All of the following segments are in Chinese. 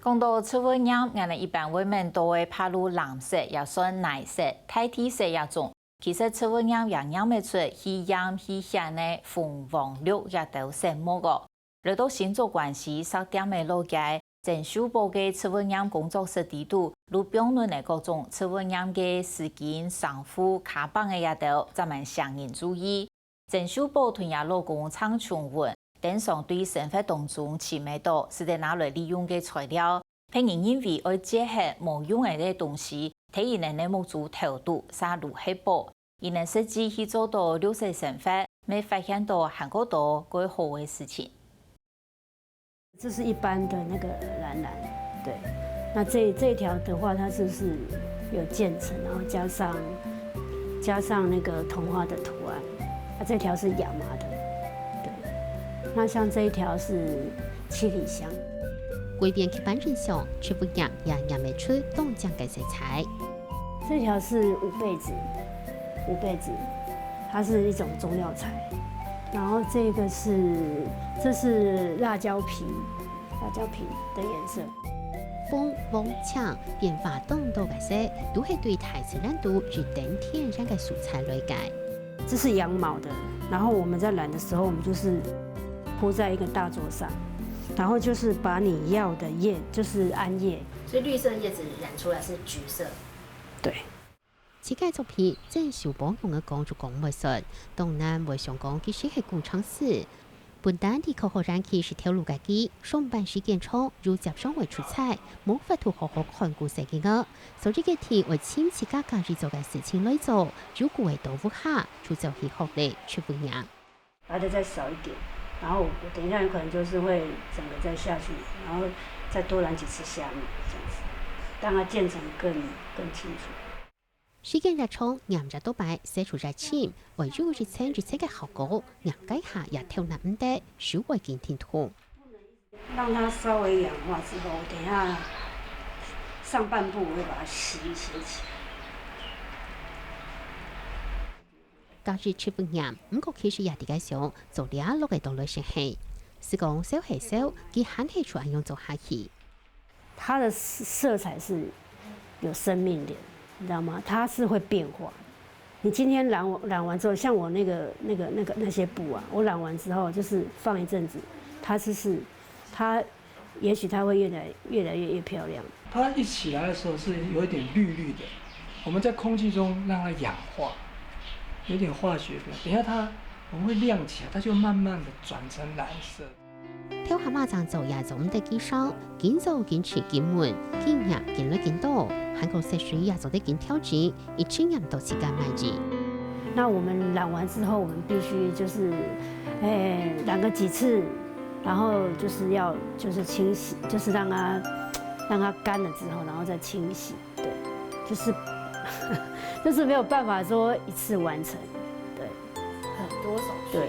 讲到刺猬鸟，我们一般外面都会拍入蓝色，也算奶色、太体色一种。其实刺猬鸟也鸟没出喜阳喜咸的红、黄、绿也都色么个。来到星座关系10点的路街，郑秀波嘅刺猬鸟工作室地图，如评论的各种刺猬鸟嘅丝巾、衫裤、卡邦的也都，咱们相应注意。郑秀波同也老公唱琼文。登上对生活当中奇美多是在哪里利用嘅材料，骗人因为要结合无用嘅东西，体现能目做投度杀入黑宝，而能实际去做到绿色生活，没发现到很多更好嘅事情。这是一般的那个蓝蓝，对。那这一条的话，它就是有渐层，然后加上那个童话的图案，这条是亚麻的。那像这一条是七里香，外边刻板印象却不样也染不出东江的色彩。这条是五倍子，它是一种中药材。然后这是辣椒皮的颜色。风、风、枪变化动多的色，都是对台自然度与等天然的素材来改。这是羊毛的，然后我们在染的时候，我们就是铺在一个大桌上，然后就是把你要的叶，就是桉叶，所以绿色叶子染出来是橘色。对。此件作品郑秀波用嘅讲就讲美术，当然未想讲其实系工厂史。本单地口好燃气是条路家己，上班时间长，如接上为出差，冇法度好好看顾自己个，所以嘅题为亲戚家家去做嘅事情来做，如果会豆腐下，就去学历去不样。把它再少一点。然后我等一下有可能就是会整个再下去，然后再多染几次下面这样子，让它渐层更清楚。时间越长，染着多白，写出越浅，为咗日青嘅效果，染改下也挑难唔得，稍微见天痛。让它稍微氧化之后，等一下上半部我会把它洗起来。假日出不染，唔过其实也啲介想做俩落嘅道路先係，是講少係少，佢肯係出用做下去。它的色彩是有生命的，你知道吗？它是会变化。你今天染完之后，像我那些布啊，我染完之后就是放一阵子，它也许它会越来越漂亮。它一起来的时候是有一点绿绿的，我们在空气中让它氧化。有点化学的，等一下我们会亮起来，它就慢慢的转成蓝色。跳下馬站做也做唔得幾少，見做見持見門，見入見率見多，韓國食水也做得見挑戰，一千人都時間買住。那我們染完之後，我們必須就是染個幾次，然後就是清洗，就是讓它乾了之後，然後再清洗，對，就是没有办法说一次完成，对，很多手对，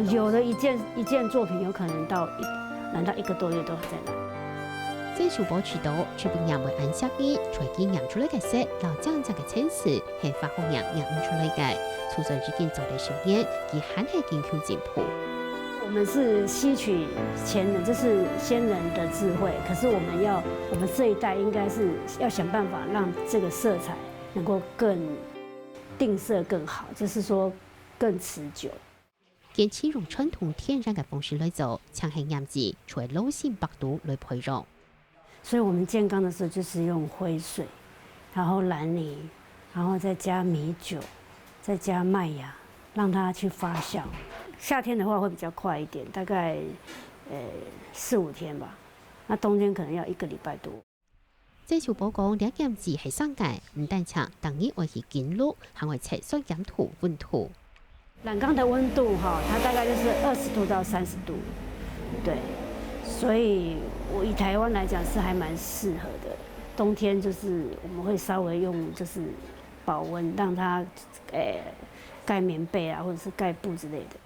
续。有的一件作品有可能染到1个多月都还在染。在秀波渠道，全部染為顏色嘅，隨機染出來嘅色，老將這個青色係發紅染唔出來嘅，除咗已經做得熟練，佢還係研究進步。我们是吸取前人，就是先人的智慧，可是我们这一代应该是要想办法让这个色彩能够更定色更好，就是说更持久。堅持用傳統天然嘅方式來做，強行染字，除老線白度來配用。所以我们建缸的时候就是用灰水，然后蓝泥，然后再加米酒，再加麦芽，让它去发酵。夏天的话会比较快一点，大概4、5天吧。那冬天可能要1个禮拜多。這小寶講，兩件字係生嘅，唔單止等於為係見錄，還會測算染土溫度。染缸的温度哈，它大概就是20度到30度，对。所以我以台湾来讲是还蛮适合的。冬天就是我们会稍微用就是保温，让它盖棉被啊，或者是盖布之类的。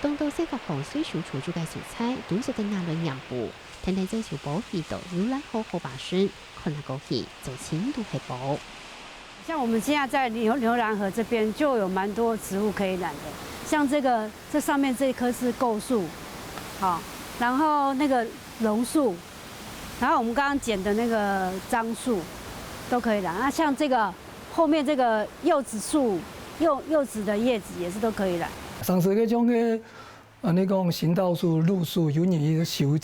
當到西國河水數處住嘅蔬菜，都是跟亞倫染布，睇睇這小寶味道牛奶好好把順，看那個氣就輕度係寶。像我们现在在牛欄河这边就有蛮多植物可以染的，像这上面这一棵是构树，好，然后那个榕树，然后我们刚刚剪的那个樟树都可以染。那像这个后面这个柚子树，柚子的叶子也是都可以染。上次嗰种嘅，你讲行道树、路树，有年修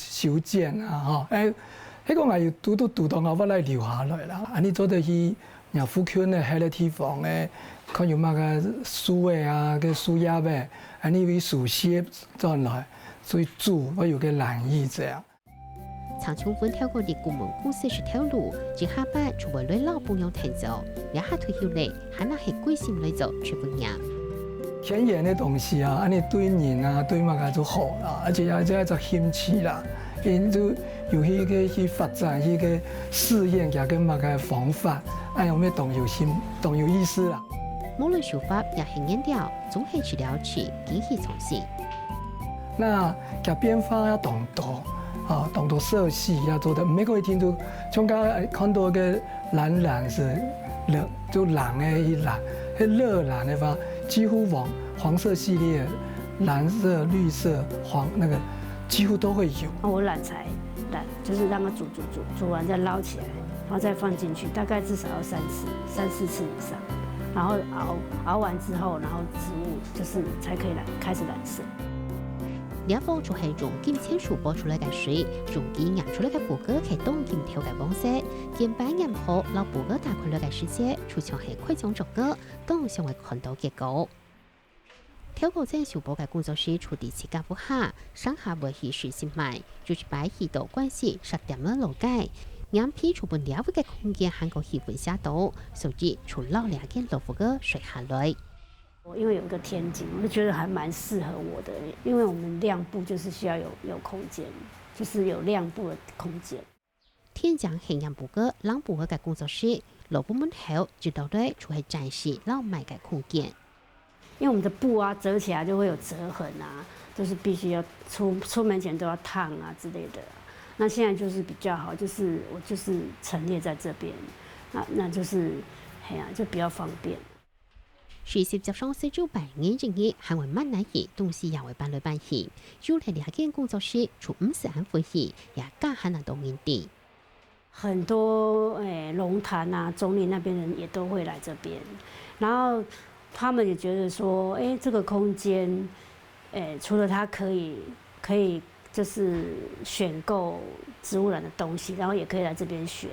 剪啊，吼，迄个也要拄到我来留下来啦。你做得去让富圈的迄个地方诶，看有乜个树啊、个树叶呗，你为树叶转来，所以煮我有个染意这样。长秋分跳过的古门故事是条路，只下班就为了老朋友弹奏，两下退休嘞，还那系归心来做去分享。天然的东西啊，你对人啊，对乜个就好啦，而且也这就兴趣啦，因就有去发展去个试验，也跟乜个方法，有咩动有意思啦。无论手法也很严调，总系去了解，惊喜从新。那嘅变化要懂多。懂得色系要做的，每个一听都，像刚才看到个蓝是热，就蓝的一蓝，那热蓝的话，几乎黄色系列，蓝色、绿色、黄那个几乎都会有。我染材染，就是让它煮完再捞起来，然后再放进去，大概至少要3次、4次以上，然后熬完之后，然后植物就是才可以开始染色。两方就系用金签树播出来嘅水，用佢酿出来嘅布果系冻金条嘅方式，见白染好，老布果大块落嘅时节，出墙系快将作歌，更成为看到结果。跳过这树布嘅工作室处第7家不下，上下维系水性卖，就是摆起到关系10点嘅路街，两批出本了嘅空间韩国气氛下到，所以除老两件老布果水下来。因为有一个天井，我就觉得还蛮适合我的，因为我们亮布就是需要有空间，就是有亮布的空间。天井係讓布個冷布嘅工作室，老部門後就到底就係展示老賣嘅空間。因為我們的布啊折起來就會有折痕啊，就是必須要出門前都要燙啊之類的。那現在就是比較好，就是我就是陳列在這邊，那就是就比較方便。40集上四周8年正業行為蠻難嘢，東西也會搬來搬去。就嚟兩間工作室，除50安歡喜，也加很難到年底。很多龍潭啊、中壢那邊人也都會來這邊，然後他們也覺得說，這個空間，除了它可以就是選購植物染的東西，然後也可以來這邊學。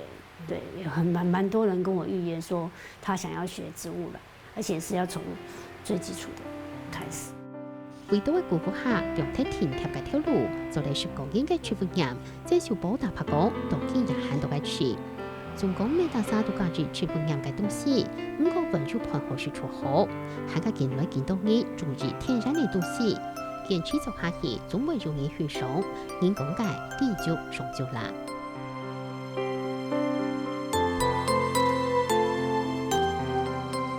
對，也蠻多人跟我預約說，他想要學植物染。而且是要從最基礎的開始。回到嘅古堡下，用鐵田貼嘅條路，做嚟10公斤嘅出風岩，這小寶大拍講，到今日行到嘅處。總共每大沙都價住出風岩嘅東西，5個分就盤好是出好，行家見來見到你，注意天然嘅東西，堅持做下去，總會容易去上，人工界地就上就啦。